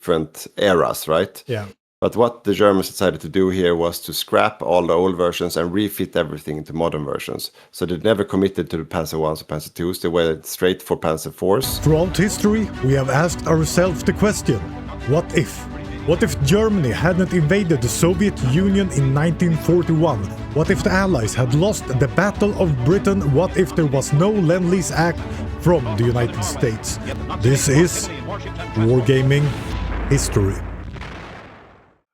different eras, right? Yeah. But what the Germans decided to do here was to scrap all the old versions and refit everything into modern versions. So they never committed to the Panzer Is or Panzer IIs. They went straight for Panzer IVs. Throughout history, we have asked ourselves the question, what if? What if Germany hadn't invaded the Soviet Union in 1941? What if the Allies had lost the Battle of Britain? What if there was no Lend-Lease Act from the United States? This is Wargaming History.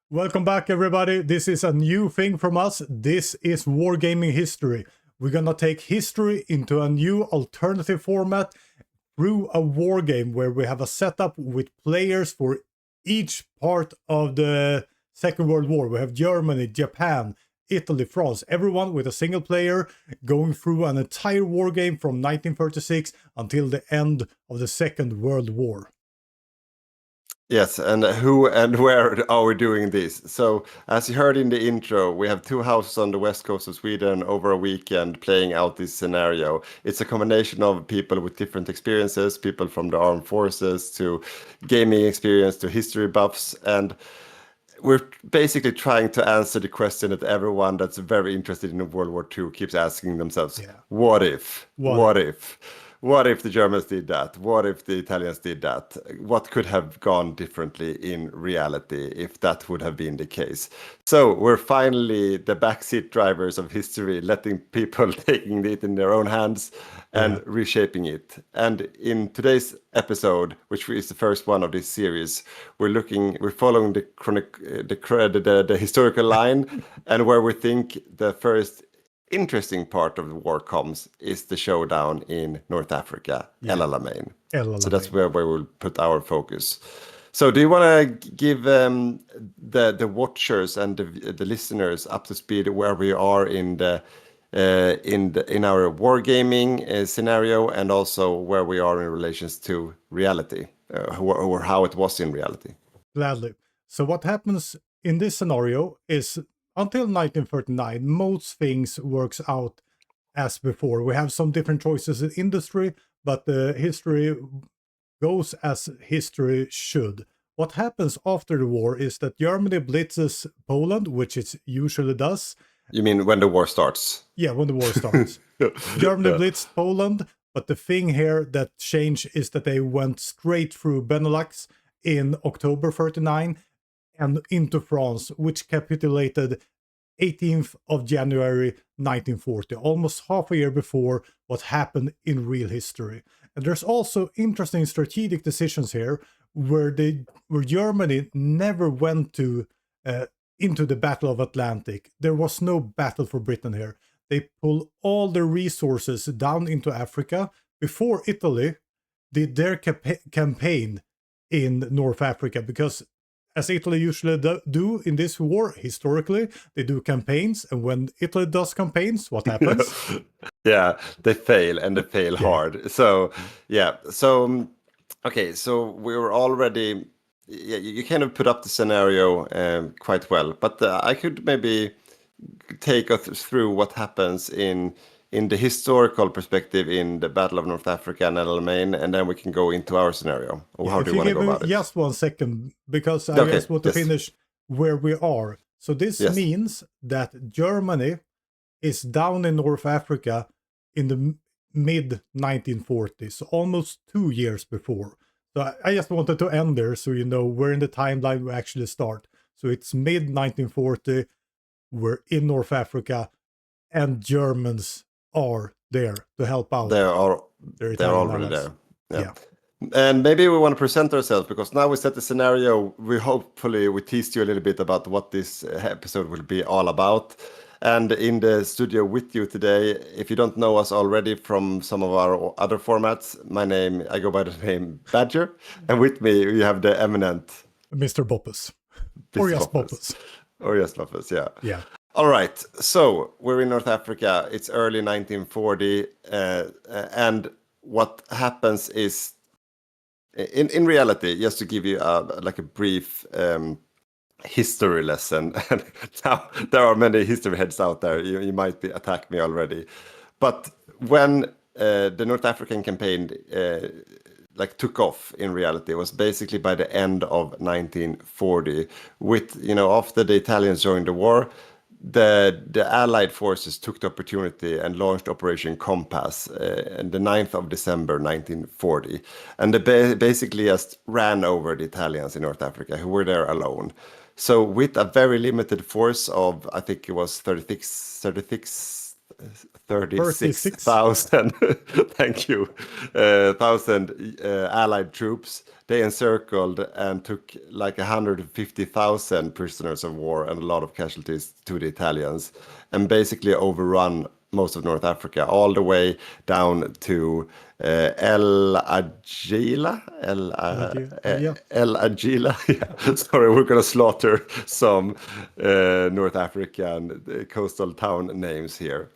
Welcome back, everybody. This is a new thing from us. This is Wargaming History. We're gonna take history into a new alternative format through a war game where we have a setup with players for each part of the Second World War. We have Germany, Japan, Italy, France, everyone with a single player going through an entire war game from 1936 until the end of the Second World War. Yes, and who and where are we doing this? So, as you heard in the intro, we have two houses on the west coast of Sweden over a weekend playing out this scenario. It's a combination of people with different experiences, people from the armed forces to gaming experience to history buffs, and we're basically trying to answer the question that everyone that's very interested in World War II keeps asking themselves. Yeah. What if? What if? What if the Germans did that? What if the Italians did that? What could have gone differently in reality if that would have been the case? So we're finally the backseat drivers of history, letting people taking it in their own hands and reshaping it. And in today's episode, which is the first one of this series, we're following the historical line, and where we think the first interesting part of the war comes is the showdown in North Africa, Alamein. So that's where we'll put our focus. So do you want to give the watchers and the listeners up to speed where we are in our wargaming scenario, and also where we are in relations to reality, or how it was in reality? Gladly. So what happens in this scenario is, until 1939, most things works out as before. We have some different choices in industry, but the history goes as history should. What happens after the war is that Germany blitzes Poland, which it usually does. You mean when the war starts? Yeah, when the war starts. Germany blitzed Poland, but the thing here that changed is that they went straight through Benelux in October 39 and into France, which capitulated 18th of January 1940, almost half a year before what happened in real history. And there's also interesting strategic decisions here where Germany never went into the Battle of Atlantic. There was no battle for Britain here. They pull all their resources down into Africa before Italy did their campaign in North Africa, because as Italy usually do in this war, historically, they do campaigns, and when Italy does campaigns, what happens? Yeah, they fail, and they fail hard. So, okay, so we were already, you kind of put up the scenario quite well, but I could maybe take us through what happens in the historical perspective in the Battle of North Africa and Alamein, and then we can go into our scenario. Or how do you want to go about it? Just 1 second, because I just want to finish where we are. So this means that Germany is down in North Africa in the mid-1940s, almost 2 years before. So I just wanted to end there so you know where in the timeline we actually start. So it's mid-1940, we're in North Africa, and Germans are there to help out. They're already there. Yeah. And maybe we want to present ourselves, because now we set the scenario. We teased you a little bit about what this episode will be all about. And in the studio with you today, if you don't know us already from some of our other formats, I go by the name Badger, and with me we have the eminent Mr. Boppus. Or just Boppus. Or just Boppus, yeah. Yeah. All right, so we're in North Africa. It's early 1940, and what happens is, in reality, just to give you a brief history lesson. And now there are many history heads out there. You might attack me already, but when the North African campaign like took off in reality was basically by the end of 1940. With, you know, after the Italians joined the war, the Allied forces took the opportunity and launched Operation Compass on the 9th of December 1940. And they basically just ran over the Italians in North Africa, who were there alone. So with a very limited force of, I think it was 36,000, thank you, thousand Allied troops. They encircled and took like 150,000 prisoners of war and a lot of casualties to the Italians, and basically overrun most of North Africa, all the way down to El Agila. El Agila. Yeah. Sorry, we're going to slaughter some North African coastal town names here.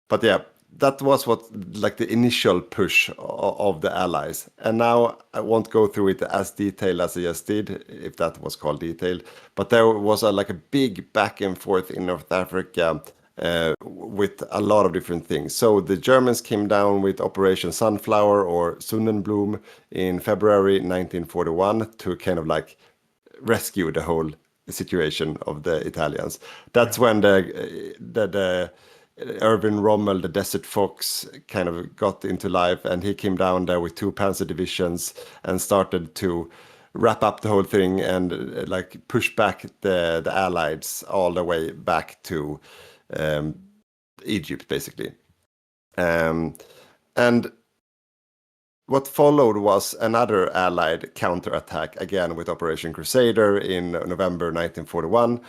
But yeah, that was what like the initial push of the Allies. And now I won't go through it as detailed as I just did, if that was called detailed. But there was like a big back and forth in North Africa with a lot of different things. So the Germans came down with Operation Sunflower or Sonnenblume in February 1941 to kind of like rescue the whole situation of the Italians. That's when the Erwin Rommel, the Desert Fox, kind of got into life, and he came down there with 2 panzer divisions and started to wrap up the whole thing and like push back the Allies all the way back to Egypt, basically. And what followed was another Allied counterattack, again with Operation Crusader in November 1941.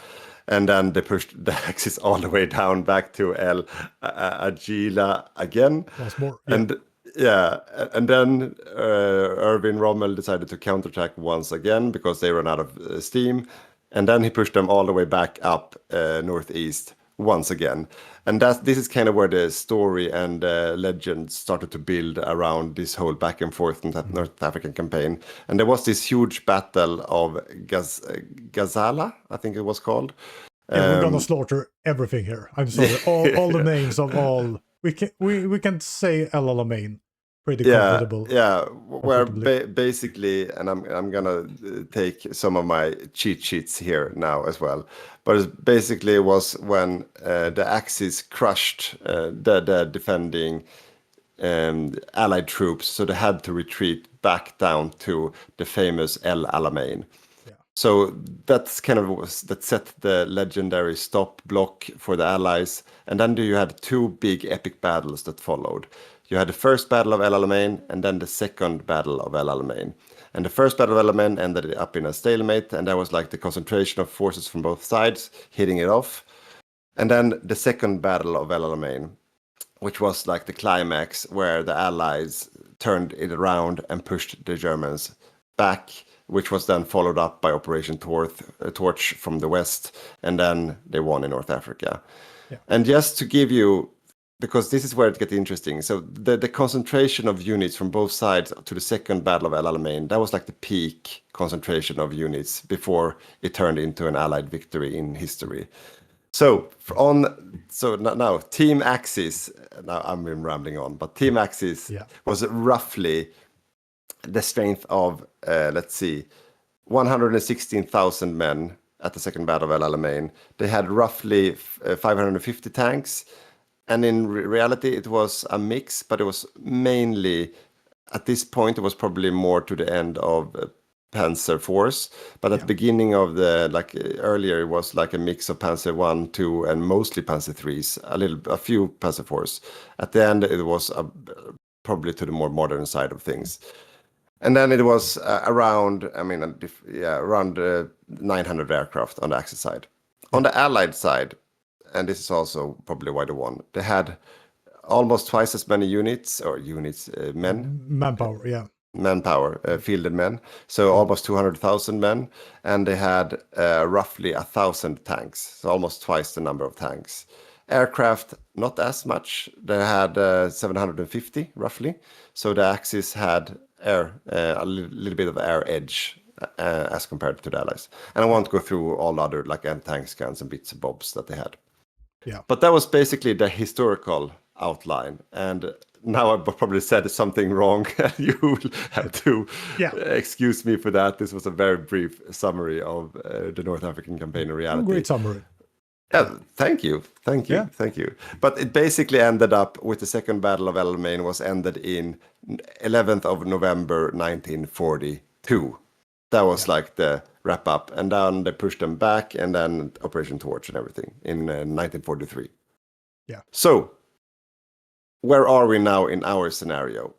And then they pushed the Axis all the way down back to El Agila again. Once more. Yeah. And then Erwin Rommel decided to counterattack once again because they ran out of steam. And then he pushed them all the way back up northeast once again. And this is kind of where the story and legend started to build around this whole back and forth North African campaign. And there was this huge battle of Gazala, I think it was called. Yeah, we're gonna slaughter everything here. I'm sorry. all the names of all we can say Alamein pretty comfortable. Yeah, where basically, and I'm gonna take some of my cheat sheets here now as well. But it basically was when the Axis crushed the defending Allied troops, so they had to retreat back down to the famous El Alamein. So that's kind of that set the legendary stop block for the Allies. And then you had 2 big epic battles that followed. You had the first battle of El Alamein and then the second battle of El Alamein. And the first battle of El Alamein ended up in a stalemate, and that was like the concentration of forces from both sides hitting it off. And then the second battle of El Alamein, which was like the climax where the Allies turned it around and pushed the Germans back, which was then followed up by Operation Torch from the west, and then they won in North Africa. Yeah. And just to give you, because this is where it gets interesting, so the concentration of units from both sides to the second battle of El Alamein, that was like the peak concentration of units before it turned into an Allied victory in history. So now Team Axis, now I'm rambling on, but Team Axis was roughly the strength of, 116,000 men at the second battle of El Alamein. They had roughly 550 tanks. And in reality, it was a mix, but it was mainly, at this point, it was probably more to the end of Panzer Force. But at the beginning of earlier, it was like a mix of Panzer 1, 2, and mostly Panzer 3s, a few Panzer 4s. At the end, it was probably to the more modern side of things. And then it was around 900 aircraft on the Axis side. On the Allied side, and this is also probably why they won, they had almost twice as many men. Manpower, fielded men. So almost 200,000 men. And they had roughly 1,000 tanks, so almost twice the number of tanks. Aircraft, not as much. They had 750, roughly. So the Axis had a little bit of air edge as compared to the Allies. And I won't go through all other anti-tank guns and bits and bobs that they had. Yeah. But that was basically the historical outline. And now I probably said something wrong. You will have to excuse me for that. This was a very brief summary of the North African campaign in reality. Great summary. Yeah, thank you. But it basically ended up with the Second Battle of Alamein was ended in 11th of November 1942. That was like the wrap up, and then they pushed them back, and then Operation Torch and everything in 1943. Yeah. So, where are we now in our scenario?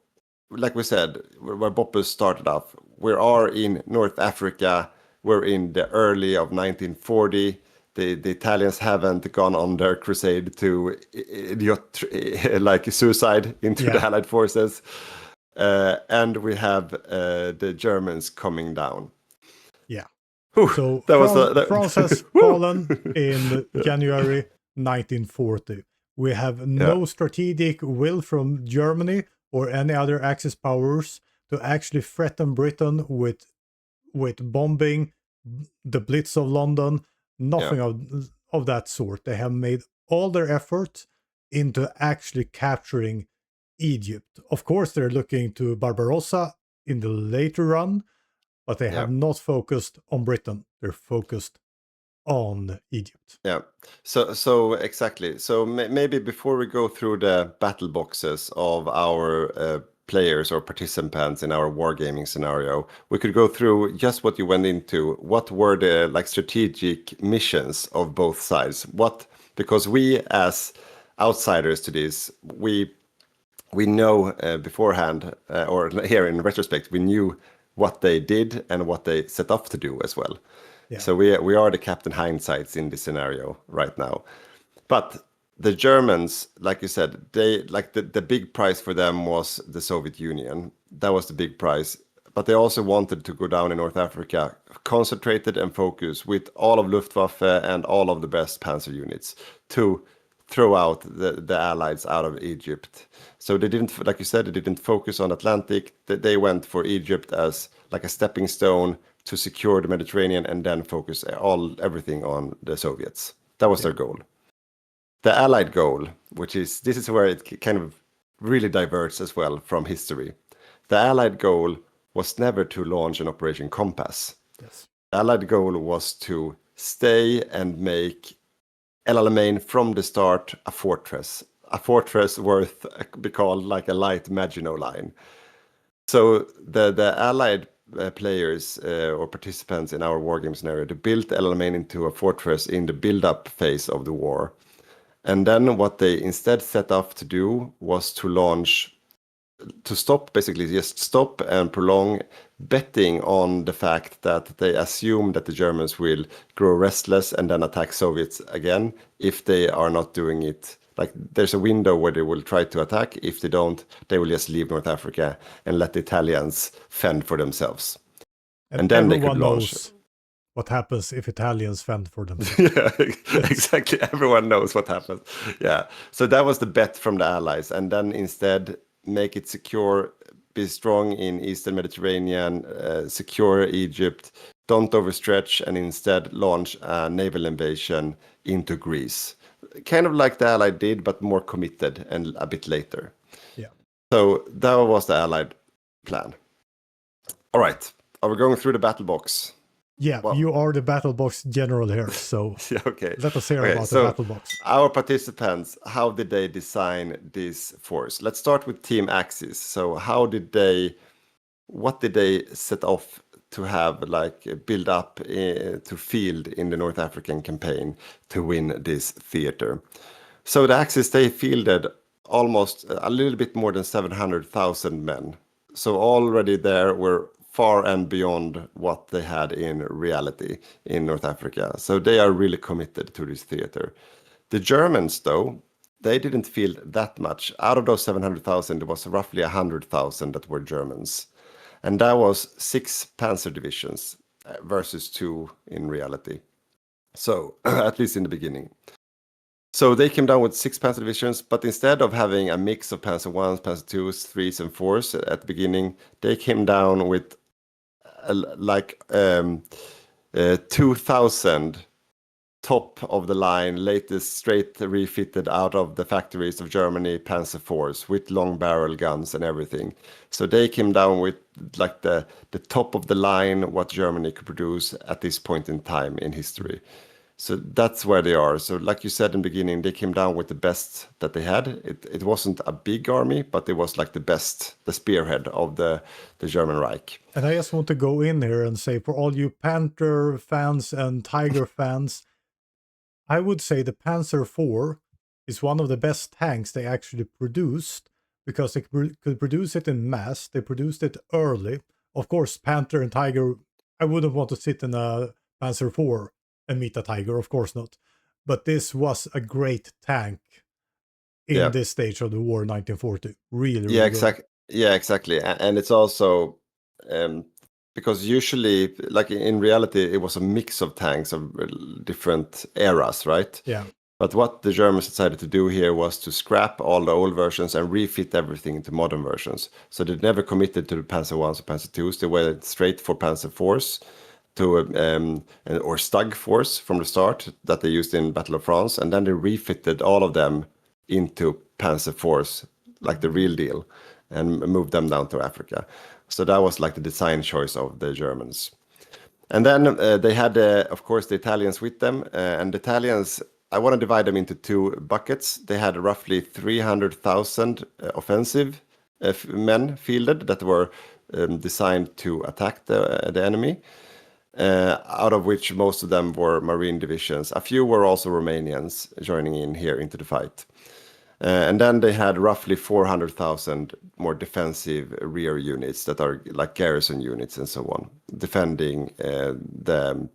Like we said, where Boppus started off, we are in North Africa. We're in the early of 1940. The Italians haven't gone on their crusade to like suicide into the Allied forces. And we have the Germans coming down. Yeah. Whew, so that France has fallen in January 1940. We have no strategic will from Germany or any other Axis powers to actually threaten Britain with bombing the Blitz of London. Nothing of that sort. They have made all their effort into actually capturing Egypt. Of course, they're looking to Barbarossa in the later run, but they have not focused on Britain. They're focused on Egypt. Yeah. So exactly. So maybe before we go through the battle boxes of our players or participants in our wargaming scenario, we could go through just what you went into. What were the like strategic missions of both sides? Because we as outsiders to this, we know beforehand, or here in retrospect, we knew what they did and what they set off to do as well. Yeah. So we are the Captain Hindsights in this scenario right now. But the Germans, like you said, they like the big prize for them was the Soviet Union. That was the big prize. But they also wanted to go down in North Africa, concentrated and focused with all of Luftwaffe and all of the best panzer units to throw out the Allies out of Egypt. So they didn't, like you said, they didn't focus on Atlantic. They went for Egypt as like a stepping stone to secure the Mediterranean and then focus everything on the Soviets. That was their goal. The Allied goal, this is where it kind of really diverges as well from history. The Allied goal was never to launch an Operation Compass. Yes. The Allied goal was to stay and make El Alamein from the start a fortress worth be called like a light Maginot Line. So the Allied players or participants in our wargame scenario, they built El Alamein into a fortress in the build-up phase of the war. And then what they instead set off to do was to stop and prolong, betting on the fact that they assume that the Germans will grow restless and then attack Soviets again if they are not doing it. Like there's a window where they will try to attack. If they don't, they will just leave North Africa and let the Italians fend for themselves. And then they could launch. Knows what happens if Italians fend for themselves. Yeah, exactly. Everyone knows what happens. Yeah. So that was the bet from the Allies. And then instead make it secure, be strong in Eastern Mediterranean, secure Egypt, don't overstretch, and instead launch a naval invasion into Greece. Kind of like the Allied did, but more committed and a bit later. Yeah. So that was the Allied plan. All right. Are we going through the battle box? Yeah, you are the battle box general here, so okay. Let us hear about the battle box. Our participants, how did they design this force? Let's start with Team Axis. So what did they set off to have, like, build up to field in the North African campaign to win this theater? So the Axis, they fielded almost a little bit more than 700,000 men. So already there were far and beyond what they had in reality in North Africa. So they are really committed to this theater. The Germans, though, they didn't field that much. Out of those 700,000, there was roughly 100,000 that were Germans. And that was 6 panzer divisions versus 2 in reality. So, at least in the beginning. So they came down with 6 panzer divisions, but instead of having a mix of panzer 1s, panzer 2s, 3s, and 4s at the beginning, they came down with 2,000 top of the line, latest straight refitted out of the factories of Germany Panzer IVs with long barrel guns and everything. So they came down with like the top of the line what Germany could produce at this point in time in history. So that's where they are. So like you said in the beginning, they came down with the best that they had. It wasn't a big army, but it was like the best, the spearhead of the German Reich. And I just want to go in here and say, for all you Panther fans and Tiger fans, I would say the Panzer IV is one of the best tanks they actually produced, because they could produce it in mass. They produced it early. Of course, Panther and Tiger, I wouldn't want to sit in a Panzer IV and meet a Tiger, of course not. But this was a great tank in this stage of the war, 1940. Really, really good. Yeah, exactly. And it's also because usually, like in reality, it was a mix of tanks of different eras, right? Yeah. But what the Germans decided to do here was to scrap all the old versions and refit everything into modern versions. So they never committed to the Panzer I's or Panzer II's. They went straight for Panzer IV's or Stug Force from the start that they used in Battle of France, and then they refitted all of them into Panzer IV's, like the real deal, and moved them down to Africa. So that was like the design choice of the Germans. And then they had, of course, the Italians with them, and the Italians, I want to divide them into two buckets. They had roughly 300,000 offensive men fielded that were designed to attack the enemy. Out of which most of them were Marine divisions. A few were also Romanians joining in here into the fight. And then they had roughly 400,000 more defensive rear units that are like garrison units and so on, defending the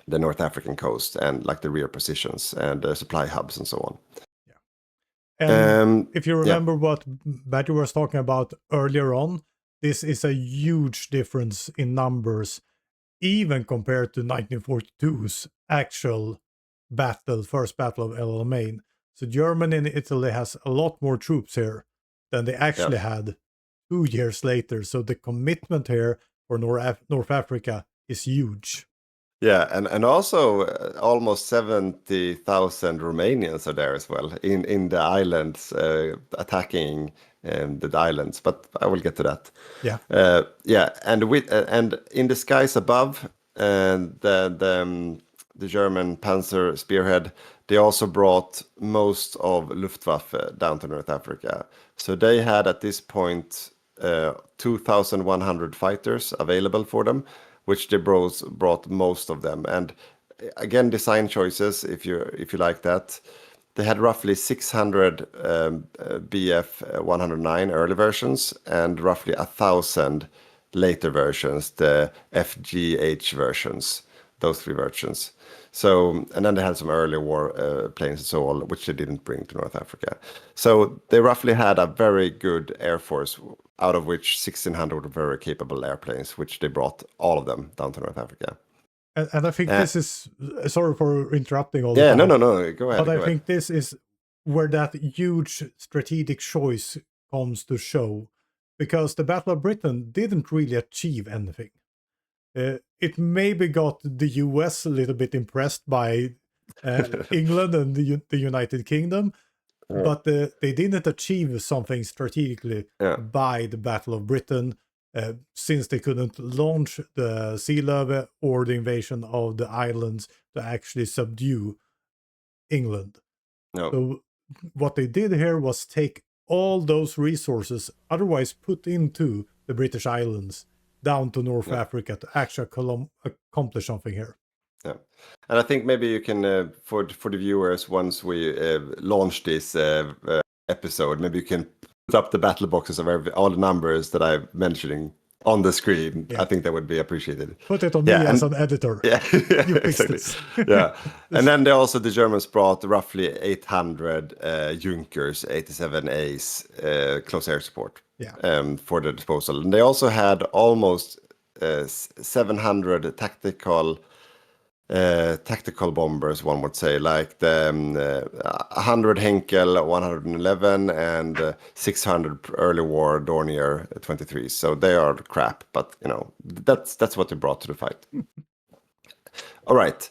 North African coast and like the rear positions and supply hubs and so on. Yeah. And if you remember what Badger was talking about earlier on, this is a huge difference in numbers, even compared to 1942's actual battle, first battle of Alamein. So Germany and Italy has a lot more troops here than they actually had 2 years later. So the commitment here for North Africa is huge. Yeah, and also almost 70,000 Romanians are there as well in the islands, attacking the islands. But I will get to that. Yeah, and in the skies above, the German Panzer spearhead, they also brought most of Luftwaffe down to North Africa. So they had at this point 2,100 fighters available for them, which they brought most of them. And again, design choices, if you like that. They had roughly 600 Bf 109 early versions and roughly 1,000 later versions, the FGH versions, those three versions. So, and then they had some early war planes and so on, which they didn't bring to North Africa. So they roughly had a very good air force, out of which 1,600 were very capable airplanes, which they brought all of them down to North Africa. And I think this is, sorry for interrupting all the time. No, go ahead. But I think this is where that huge strategic choice comes to show, because the Battle of Britain didn't really achieve anything. It maybe got the US a little bit impressed by England and the United Kingdom, but they didn't achieve something strategically by the Battle of Britain, since they couldn't launch the sea levy or the invasion of the islands to actually subdue England. No. So what they did here was take all those resources otherwise put into the British Islands down to North Africa to actually accomplish something here. Yeah, and I think maybe you can, for the viewers, once we launch this episode, maybe you can put up the battle boxes of all the numbers that I'm mentioning on the screen. Yeah. I think that would be appreciated. Put it on me as an editor. Yeah, you exactly. Yeah, and then the Germans brought roughly 800 Junkers 87As close air support for the disposal. And they also had almost 700 tactical bombers, one would say, like the 100 Henkel 111 and 600 early war Dornier 23. So they are crap, but that's what they brought to the fight. All right.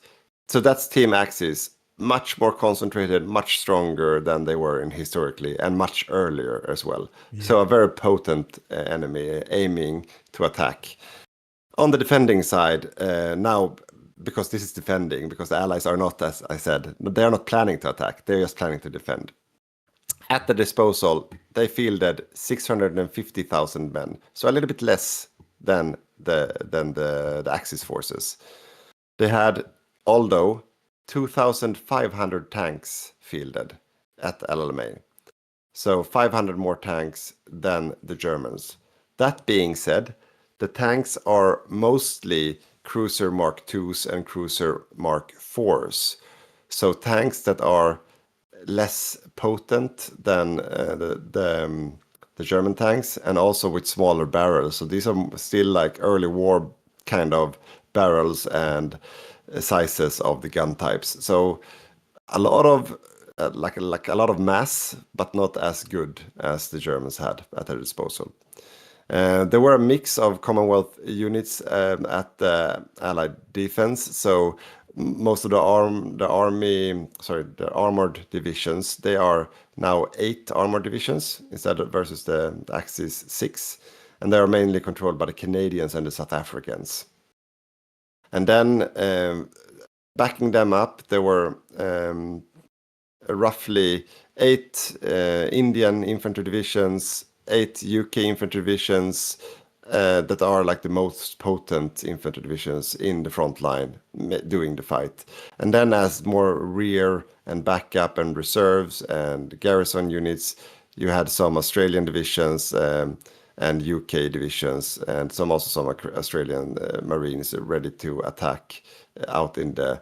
So that's Team Axis, much more concentrated, much stronger than they were in historically, and much earlier as well. So a very potent enemy aiming to attack. On the defending side, now, because this is defending, because the Allies are not, as I said, they are not planning to attack, they're just planning to defend. At the disposal, they fielded 650,000 men, so a little bit less than the Axis forces. They had, although, 2,500 tanks fielded at Alamein. So 500 more tanks than the Germans. That being said, the tanks are mostly cruiser Mark IIs and cruiser Mark IVs. So tanks that are less potent than the German tanks, and also with smaller barrels. So these are still like early war kind of barrels and sizes of the gun types. So a lot of like a lot of mass, but not as good as the Germans had at their disposal. There were a mix of Commonwealth units at the Allied defense. So most of the armored divisions, they are now 8 armored divisions instead of versus the Axis 6, and they are mainly controlled by the Canadians and the South Africans. And then backing them up, there were roughly 8 Indian infantry divisions, 8 UK infantry divisions that are like the most potent infantry divisions in the front line doing the fight. And then as more rear and backup and reserves and garrison units, you had some Australian divisions and UK divisions, and some Australian Marines ready to attack out in the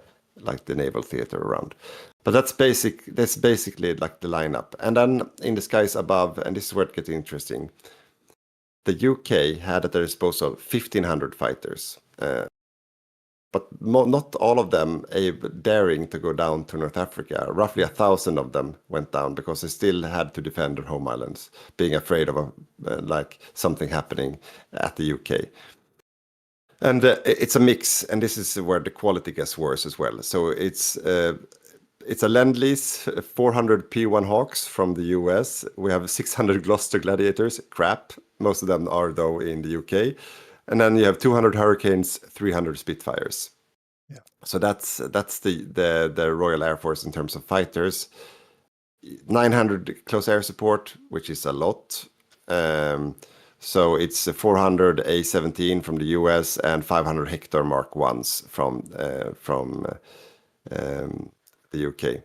naval theater around. But that's basically like the lineup. And then in the skies above, and this is where it gets interesting, the UK had at their disposal 1,500 fighters, but not all of them daring to go down to North Africa. Roughly 1,000 of them went down because they still had to defend their home islands, being afraid of something happening at the UK. And it's a mix, and this is where the quality gets worse as well. So it's a Lend-Lease, 400 P1 Hawks from the US. We have 600 Gloucester Gladiators, crap. Most of them are, though, in the UK. And then you have 200 Hurricanes, 300 Spitfires. Yeah. So that's the Royal Air Force in terms of fighters. 900 close air support, which is a lot. So it's 400 A-17 from the US and 500 Hector Mark 1s from the UK.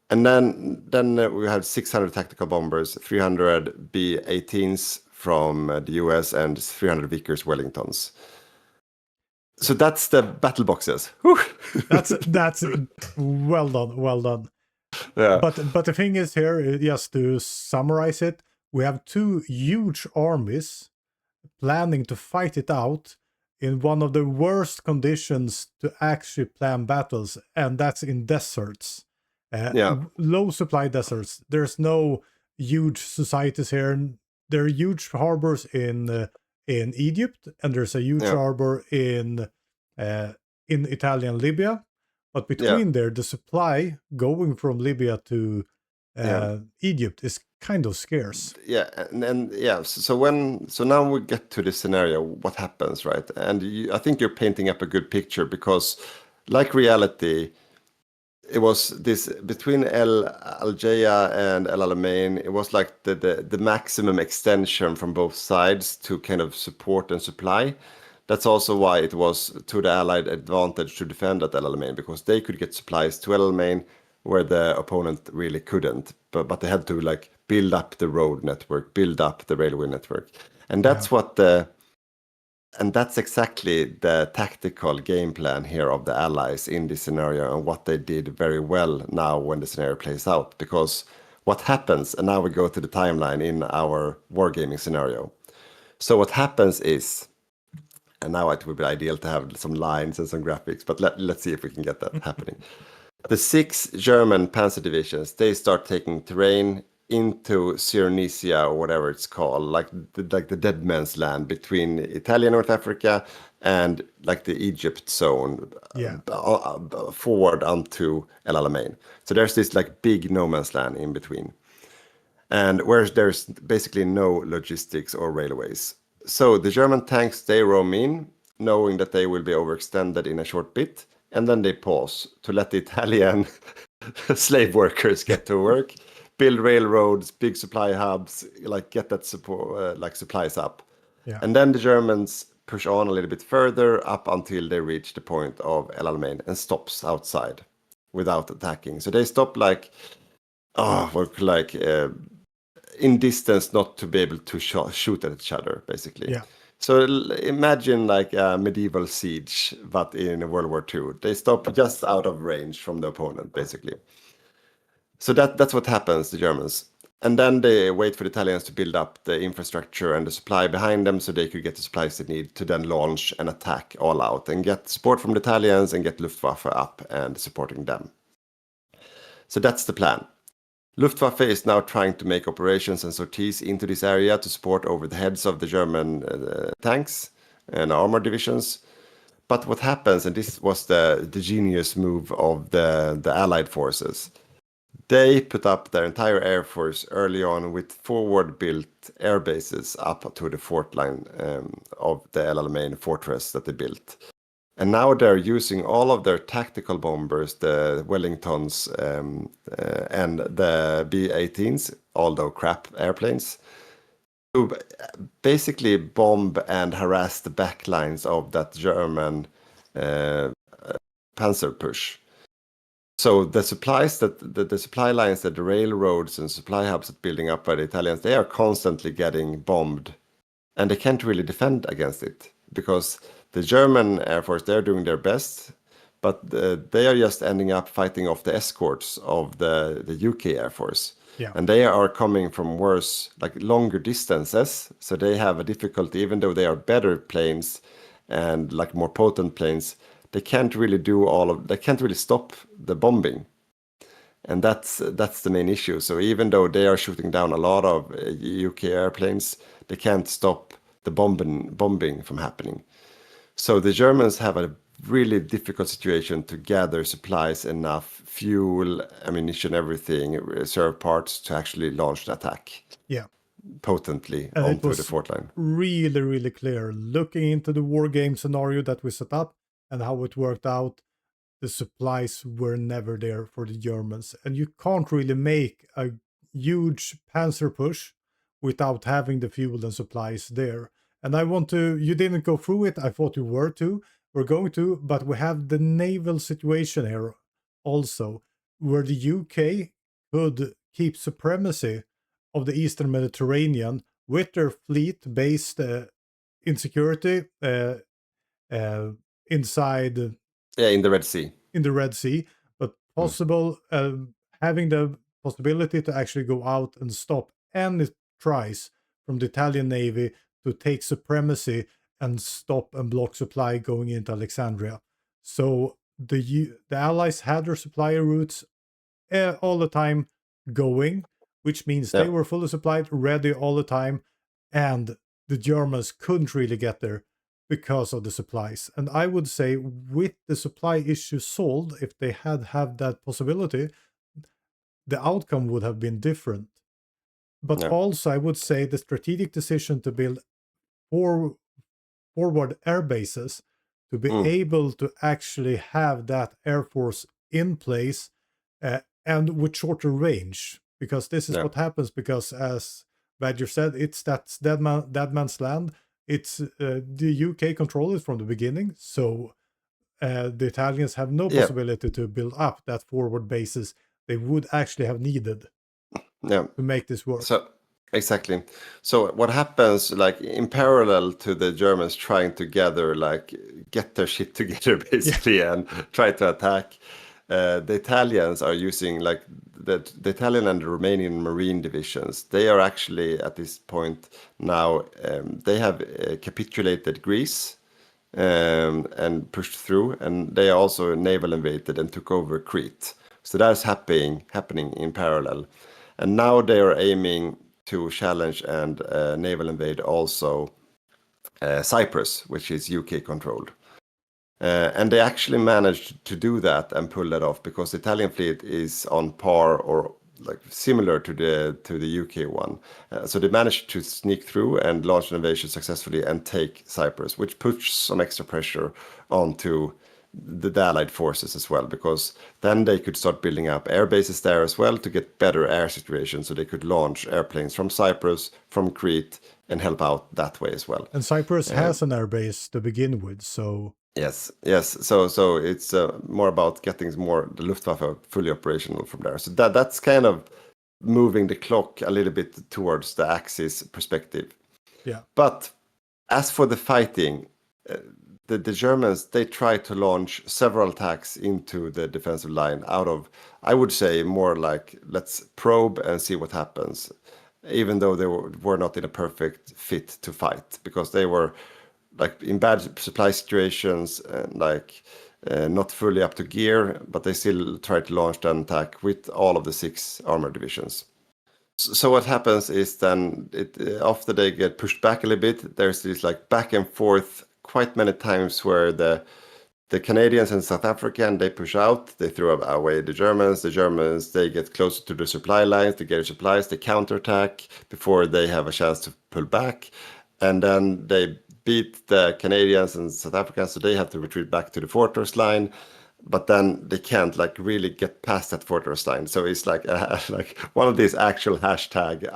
And then we have 600 tactical bombers, 300 B-18s from the US, and 300 Vickers Wellingtons. So that's the battle boxes. That's well done. Yeah. But the thing is here, just to summarize it, we have 2 huge armies planning to fight it out in one of the worst conditions to actually plan battles, and that's in deserts. Low supply deserts. There's no huge societies here. There are huge harbors in Egypt, and there's a huge harbor in Italian Libya. But between there, the supply going from Libya to Egypt is kind of scarce. Yeah, so now we get to this scenario. What happens, right? And I think you're painting up a good picture, because, like reality, it was this between El Algeia and El Alamein. It was like the maximum extension from both sides to kind of support and supply. That's also why it was to the Allied advantage to defend at El Alamein, because they could get supplies to El Alamein where the opponent really couldn't. But they had to build up the road network, build up the railway network, and that's that's exactly the tactical game plan here of the Allies in this scenario, and what they did very well now when the scenario plays out. Because what happens, and now we go to the timeline in our wargaming scenario. So what happens is, and now it would be ideal to have some lines and some graphics, but let's see if we can get that happening. The 6 German panzer divisions, they start taking terrain into Syronesia or whatever it's called, like the dead man's land between Italian North Africa and like the Egypt zone, forward onto El Alamein. So there's this like big no man's land in between, and where there's basically no logistics or railways. So the German tanks, they roam in, knowing that they will be overextended in a short bit, and then they pause to let the Italian slave workers get to work, build railroads, big supply hubs, like get that support, like supplies up. Yeah. And then the Germans push on a little bit further up until they reach the point of El Alamein and stops outside without attacking. So they stop like, in distance, not to be able to shoot at each other, basically. Yeah. So imagine like a medieval siege, but in World War II. They stop just out of range from the opponent, basically. So that's what happens, the Germans. And then they wait for the Italians to build up the infrastructure and the supply behind them so they could get the supplies they need to then launch an attack all out and get support from the Italians and get Luftwaffe up and supporting them. So that's the plan. Luftwaffe is now trying to make operations and sorties into this area to support over the heads of the German tanks and armored divisions. But what happens, and this was the genius move of the Allied forces, they put up their entire air force early on with forward-built air bases up to the fort line of the El Alamein fortress that they built. And now they're using all of their tactical bombers, the Wellingtons and the B-18s, although crap airplanes, to basically bomb and harass the backlines of that German panzer push. So the supplies the supply lines, that the railroads and supply hubs that building up by the Italians, they are constantly getting bombed, and they can't really defend against it because the German Air Force, they're doing their best, but they are just ending up fighting off the escorts of the UK Air Force. Yeah. And they are coming from worse, like longer distances. So they have a difficulty, even though they are better planes and like more potent planes, they can't really they can't really stop the bombing. And that's the main issue. So even though they are shooting down a lot of UK airplanes, they can't stop the bombing from happening. So the Germans have a really difficult situation to gather supplies, enough fuel, ammunition, everything, reserve parts to actually launch the attack. Yeah. Potently And onto the fort line. Really, really clear. Looking into the war game scenario that we set up and how it worked out, the supplies were never there for the Germans. And you can't really make a huge panzer push without having the fuel and supplies there. And you didn't go through it. I thought you were going to, but we have the naval situation here also, where the UK could keep supremacy of the Eastern Mediterranean with their fleet based in security inside. In the Red Sea. In the Red Sea, but possible having the possibility to actually go out and stop any tries from the Italian Navy to take supremacy and stop and block supply going into Alexandria. So the Allies had their supply routes all the time going, which means they were fully supplied, ready all the time, and the Germans couldn't really get there because of the supplies. And I would say with the supply issue solved, if they had that possibility, the outcome would have been different. But also I would say the strategic decision to build forward air bases to be able to actually have that air force in place and with shorter range, because this is what happens, because as Badger said, it's that dead man's land. It's the UK control it from the beginning, so the Italians have no possibility to build up that forward bases they would actually have needed to make this work. So exactly. So what happens, like in parallel to the Germans trying to get their shit together basically and try to attack, the Italians are using like the Italian and the Romanian Marine divisions. They are actually at this point now, they have capitulated Greece and pushed through, and they also naval invaded and took over Crete. So that's happening in parallel. And now they are aiming to challenge and naval invade also Cyprus, which is UK controlled. And they actually managed to do that and pull that off because the Italian fleet is on par or like similar to the UK one. So they managed to sneak through and launch an invasion successfully and take Cyprus, which puts some extra pressure onto the Allied forces as well, because then they could start building up air bases there as well to get better air situations, so they could launch airplanes from Cyprus, from Crete, and help out that way as well. And Cyprus has an airbase to begin with, so... Yes. So it's more about getting the Luftwaffe fully operational from there. So that's kind of moving the clock a little bit towards the Axis perspective. Yeah. But as for the fighting, the Germans, they tried to launch several attacks into the defensive line out of, I would say, more like let's probe and see what happens, even though they were not in a perfect fit to fight, because they were like in bad supply situations and like not fully up to gear, but they still tried to launch an attack with all of the 6 armored divisions. So what happens is then after they get pushed back a little bit, there's this like back and forth quite many times where the Canadians and South African, they push out, they throw away the Germans, they get closer to the supply lines, they get supplies, they counterattack before they have a chance to pull back, and then they beat the Canadians and South Africans, so they have to retreat back to the fortress line, but then they can't like really get past that fortress line. So it's like like one of these actual hashtag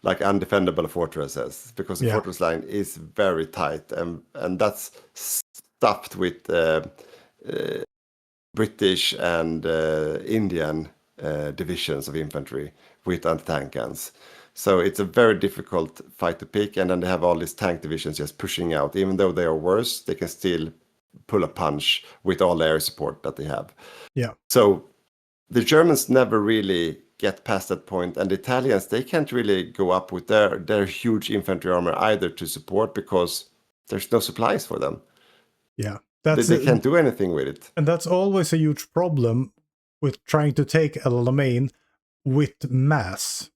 undefendable fortresses, because the fortress line is very tight, and that's stuffed with British and Indian divisions of infantry with anti-tank guns. So it's a very difficult fight to pick, and then they have all these tank divisions just pushing out. Even though they are worse, they can still pull a punch with all the air support that they have. Yeah. So the Germans never really get past that point, and the Italians, they can't really go up with their huge infantry armor either to support, because there's no supplies for them. Yeah. They can't do anything with it. And that's always a huge problem with trying to take Alamein with mass.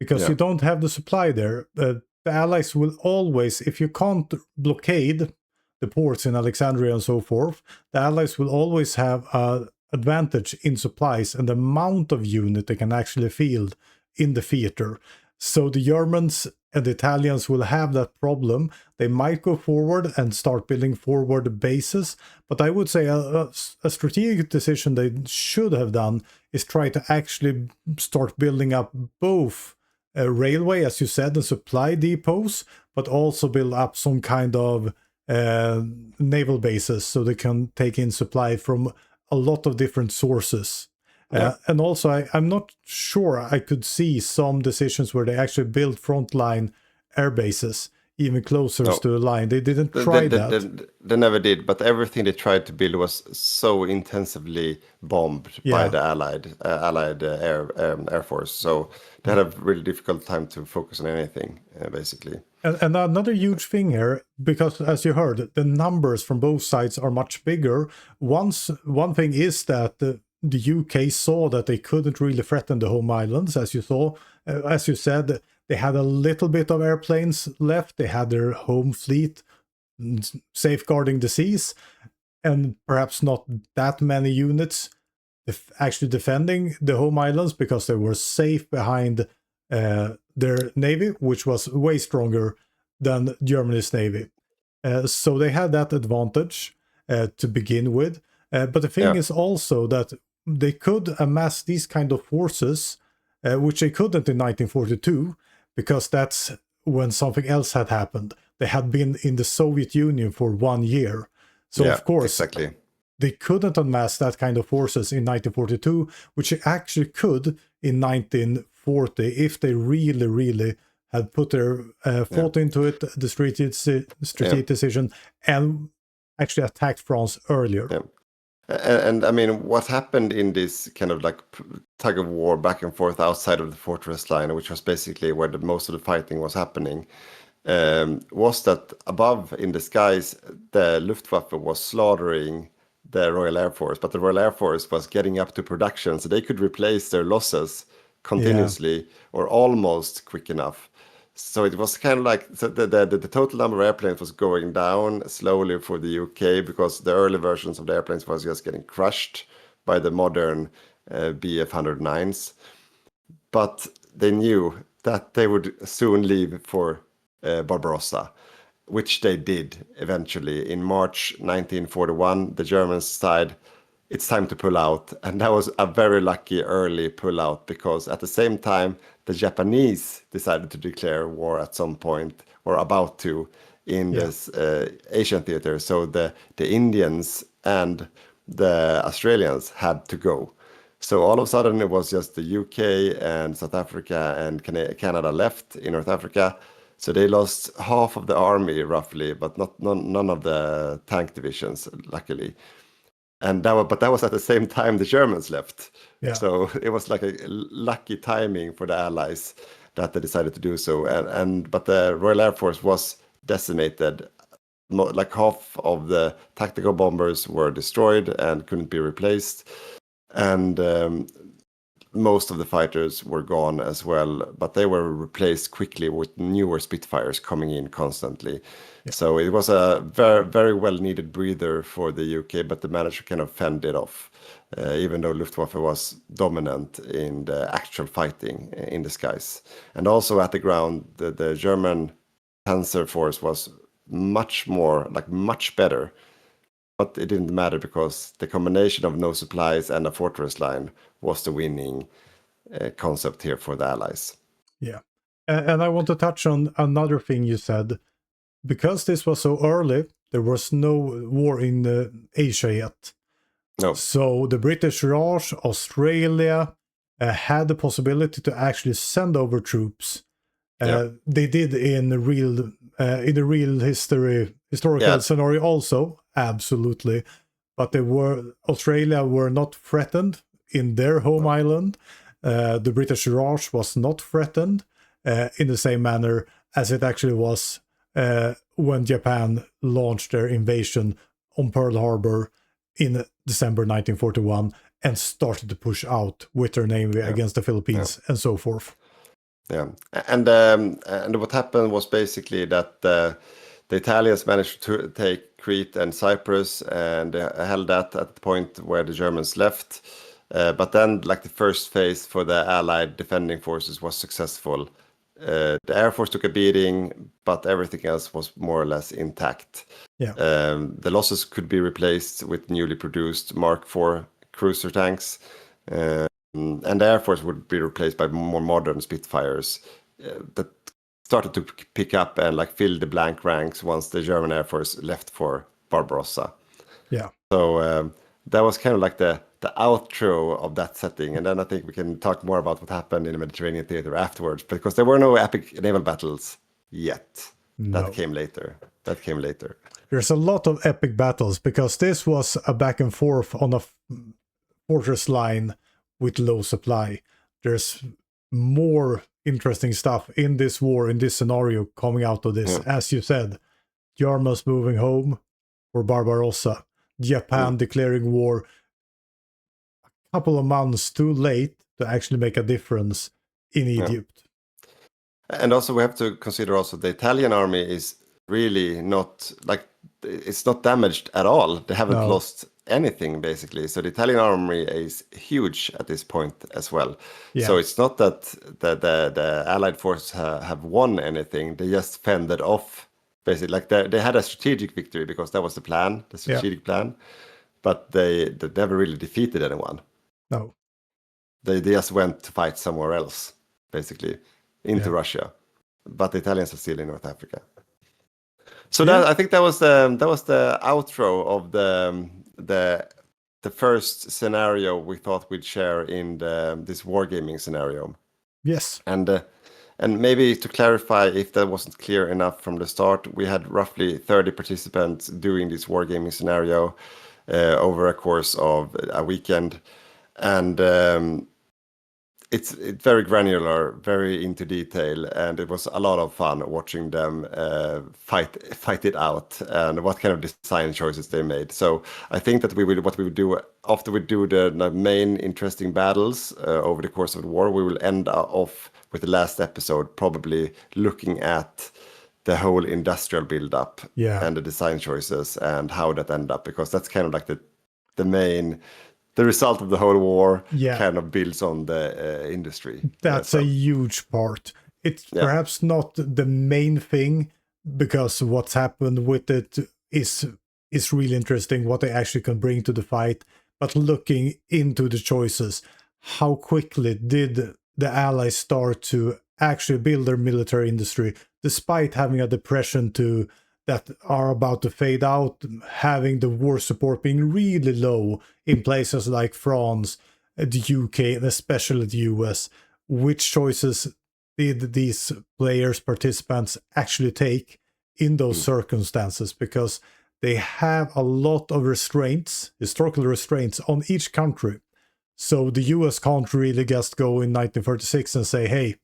Because you don't have the supply there. The Allies will always, if you can't blockade the ports in Alexandria and so forth, the Allies will always have an advantage in supplies and the amount of unit they can actually field in the theater. So the Germans and the Italians will have that problem. They might go forward and start building forward bases, but I would say a strategic decision they should have done is try to actually start building up both a railway, as you said, and supply depots, but also build up some kind of naval bases so they can take in supply from a lot of different sources. And also, I'm not sure I could see some decisions where they actually built frontline air bases even closer to the line. They didn't try that. They never did, but everything they tried to build was so intensively bombed by the Allied Air Force. So they had a really difficult time to focus on anything, basically. And another huge thing here, because as you heard, the numbers from both sides are much bigger. One thing is that the UK saw that they couldn't really threaten the home islands, as you said. They had a little bit of airplanes left. They had their home fleet safeguarding the seas, and perhaps not that many units actually defending the home islands, because they were safe behind their navy, which was way stronger than Germany's navy. So they had that advantage to begin with. But the thing is also that they could amass these kind of forces, which they couldn't in 1942, because that's when something else had happened. They had been in the Soviet Union for 1 year. So, of course, they couldn't amass that kind of forces in 1942, which they actually could in 1940 if they really, really had put their thought into it, the strategic decision, and actually attacked France earlier. Yeah. And I mean, what happened in this kind of like tug of war back and forth outside of the fortress line, which was basically where most of the fighting was happening, was that above in the skies, the Luftwaffe was slaughtering the Royal Air Force, but the Royal Air Force was getting up to production, so they could replace their losses continuously or almost quick enough. So it was kind of like the total number of airplanes was going down slowly for the UK because the early versions of the airplanes was just getting crushed by the modern Bf-109s. But they knew that they would soon leave for Barbarossa, which they did eventually. In March 1941, the Germans decided it's time to pull out. And that was a very lucky early pullout because at the same time, the Japanese decided to declare war at some point or about to in this Asian theater. So the Indians and the Australians had to go. So all of a sudden it was just the UK and South Africa and Canada left in North Africa. So they lost half of the army roughly, but none of the tank divisions, luckily. And that was at the same time the Germans left. Yeah. So it was like a lucky timing for the Allies that they decided to do so. But the Royal Air Force was decimated. Like half of the tactical bombers were destroyed and couldn't be replaced. And most of the fighters were gone as well, but they were replaced quickly with newer Spitfires coming in constantly. Yeah. So it was a very, very well needed breather for the UK, but they managed to kind of fend it off, even though Luftwaffe was dominant in the actual fighting in the skies. And also at the ground, the German Panzer Force was much better. But it didn't matter because the combination of no supplies and a fortress line was the winning concept here for the Allies. Yeah. And I want to touch on another thing you said. Because this was so early, there was no war in Asia yet. No. So the British Raj, Australia had the possibility to actually send over troops. They did in the real historical scenario also, absolutely. But Australia were not threatened in their home island. The British Raj was not threatened in the same manner as it actually was when Japan launched their invasion on Pearl Harbor in December 1941 and started to push out with their navy against the Philippines and so forth. Yeah, and what happened was basically that the Italians managed to take Crete and Cyprus and held that at the point where the Germans left. But then, like the first phase for the Allied defending forces was successful. The Air Force took a beating, but everything else was more or less intact. Yeah. The losses could be replaced with newly produced Mark IV cruiser tanks. And the Air Force would be replaced by more modern Spitfires that started to pick up and like fill the blank ranks once the German Air Force left for Barbarossa. Yeah. So that was kind of like the outro of that setting. And then I think we can talk more about what happened in the Mediterranean theater afterwards, because there were no epic naval battles yet. No. That came later. There's a lot of epic battles because this was a back and forth on a fortress line with low supply. There's more interesting stuff in this war, in this scenario coming out of this. As you said, Germans moving home for Barbarossa, Japan declaring war a couple of months too late to actually make a difference in Egypt. And also we have to consider also the Italian army is really not, like, it's not damaged at all. They haven't lost anything basically. So the Italian army is huge at this point as well. Yeah. So it's not that the Allied forces have won anything. They just fended off basically. Like they had a strategic victory because that was the plan, the strategic plan. But they never really defeated anyone. No. They just went to fight somewhere else, basically, into Russia. But the Italians are still in North Africa. So I think that was the outro of the first scenario we thought we'd share in this wargaming scenario. Yes. And maybe to clarify, if that wasn't clear enough from the start, we had roughly 30 participants doing this wargaming scenario over a course of a weekend. And it's very granular, very into detail, and it was a lot of fun watching them fight it out and what kind of design choices they made. So I think that what we would do after we do the main interesting battles over the course of the war, we will end off with the last episode, probably looking at the whole industrial build-up and the design choices and how that ended up, because that's kind of like the main. The result of the whole war kind of builds on the industry. That's a huge part. It's perhaps not the main thing, because what's happened with it is really interesting, what they actually can bring to the fight. But looking into the choices, how quickly did the Allies start to actually build their military industry, despite having a depression that are about to fade out, having the war support being really low in places like France, the UK, and especially the US. Which choices did these players, participants, actually take in those circumstances? Because they have a lot of restraints, historical restraints on each country. So the US can't really just go in 1936 and say, hey,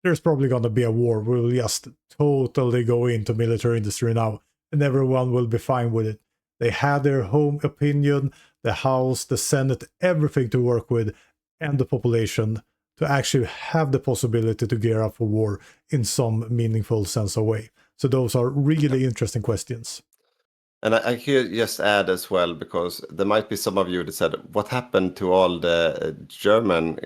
there's probably going to be a war. We'll just totally go into military industry now, and everyone will be fine with it. They had their home opinion, the House, the Senate, everything to work with, and the population to actually have the possibility to gear up for war in some meaningful sense of way. So those are really interesting questions. And I could just add as well, because there might be some of you that said, what happened to all the German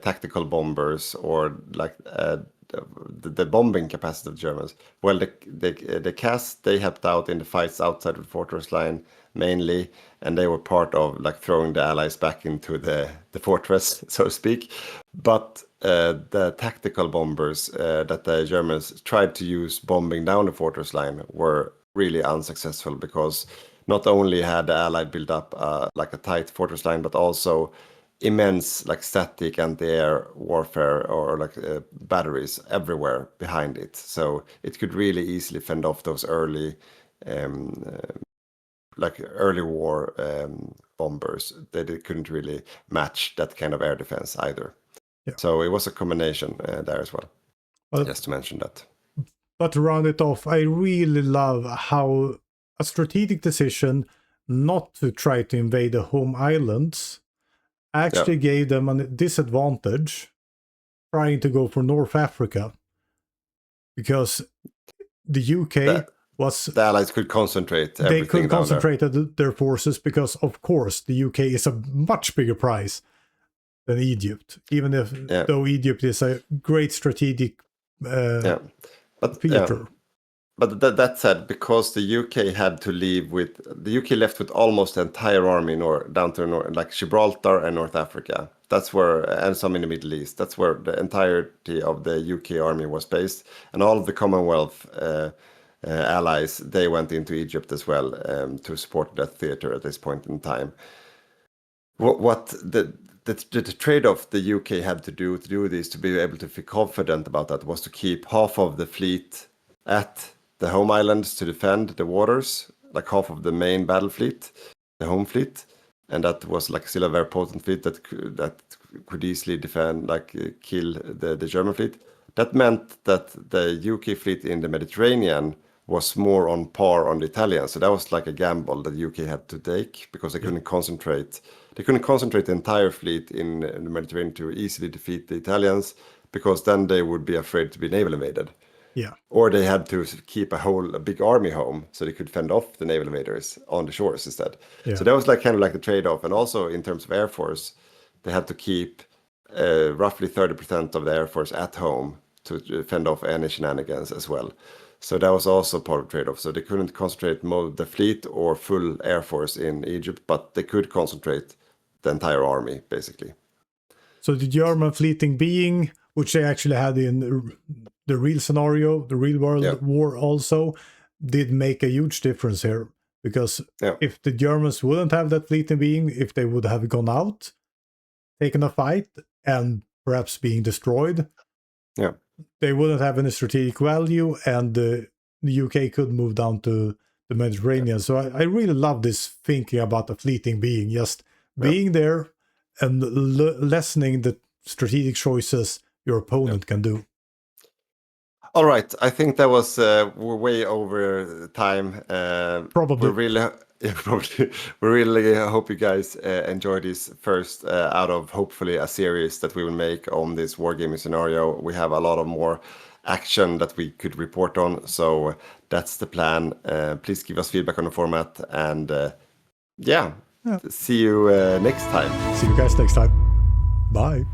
tactical bombers, or like the bombing capacity of Germans? Well, the CAS, they helped out in the fights outside of the fortress line mainly, and they were part of like throwing the Allies back into the fortress, so to speak. But the tactical bombers that the Germans tried to use bombing down the fortress line were really unsuccessful, because not only had the Allied built up like a tight fortress line, but also immense like static anti-air warfare, or like batteries everywhere behind it. So it could really easily fend off those early war bombers. They couldn't really match that kind of air defense either. So it was a combination there as well. Just to mention that. But to round it off, I really love how a strategic decision not to try to invade the home islands actually gave them a disadvantage trying to go for North Africa. Because the UK the Allies could concentrate everything. They could concentrate their forces, because, of course, the UK is a much bigger prize than Egypt, even though Egypt is a great strategic theater. But that said, because the UK had to leave the UK left with almost the entire army down to like Gibraltar and North Africa. That's where, and some in the Middle East. That's where the entirety of the UK army was based, and all of the Commonwealth allies, they went into Egypt as well to support that theater at this point in time. What the trade-off the UK had to do this, to be able to feel confident about that, was to keep half of the fleet at the home islands to defend the waters, like half of the main battle fleet, the home fleet, and that was like still a very potent fleet that could easily defend, like kill the German fleet. That meant that the UK fleet in the Mediterranean was more on par on the Italians. So that was like a gamble that the UK had to take, because they couldn't concentrate. They couldn't concentrate the entire fleet in the Mediterranean to easily defeat the Italians, because then they would be afraid to be naval invaded. Yeah. Or they had to keep a big army home so they could fend off the naval invaders on the shores instead. Yeah. So that was like kind of like the trade-off. And also in terms of Air Force, they had to keep roughly 30% of the Air Force at home to fend off any shenanigans as well. So that was also part of the trade-off. So they couldn't concentrate the fleet or full Air Force in Egypt, but they could concentrate the entire army, basically. So the German fleeting being, which they actually had in the real scenario, the real world war also, did make a huge difference here. Because if the Germans wouldn't have that fleeting being, if they would have gone out, taken a fight, and perhaps being destroyed, they wouldn't have any strategic value, and the UK could move down to the Mediterranean. So I really love this thinking about the fleeting being, just being there and lessening the strategic choices your opponent can do. All right, I think that was we're way over time. Probably. We really hope you guys enjoy this first out of hopefully a series that we will make on this wargaming scenario. We have a lot of more action that we could report on, so that's the plan. Please give us feedback on the format, and see you next time. See you guys next time. Bye.